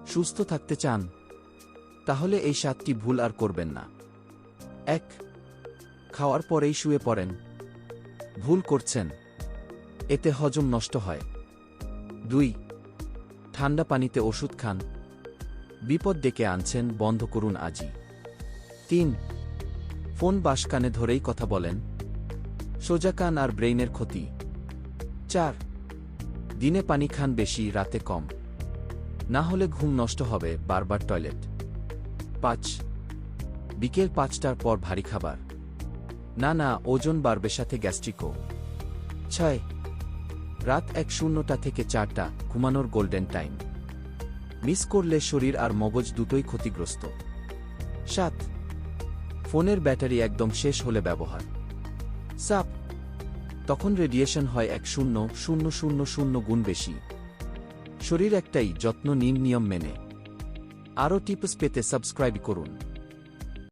সুস্থ থাকতে চান? তাহলে এই 7টি ভুল আর করবেন না। 1. খাওয়ার পরেই শুয়ে পড়েন। ভুল করছেন। এতে হজম নষ্ট হয়। 2. ঠান্ডা পানিতে ওষুধ খান। বিপদ ডেকে আনছেন, বন্ধ করুন আজই। 3. ফোন বাস কানে ধরেই কথা বলেন। সোজা কান আর ব্রেইনের ক্ষতি। 4. দিনে পানি খান বেশি, রাতে কম। না হলে ঘুম নষ্ট হবে, বারবার টয়লেট। 5. বিকেল 5টার পর ভারী খাবার। না, ওজন বাড়বে, সাথে গ্যাস্ট্রিকও। 6. রাত 1:00 থেকে 4টা ঘুমানোর গোল্ডেন টাইম। মিস করলে শরীর আর মগজ দুটোই ক্ষতিগ্রস্ত। 7. ফোনের ব্যাটারি একদম শেষ হলে ব্যবহার। সাপ তখন রেডিয়েশন হয় 10,000 গুণ বেশি। শরীর একটাই, যত্ন নিন নিয়ম মেনে। আরও টিপস পেতে সাবস্ক্রাইব করুন।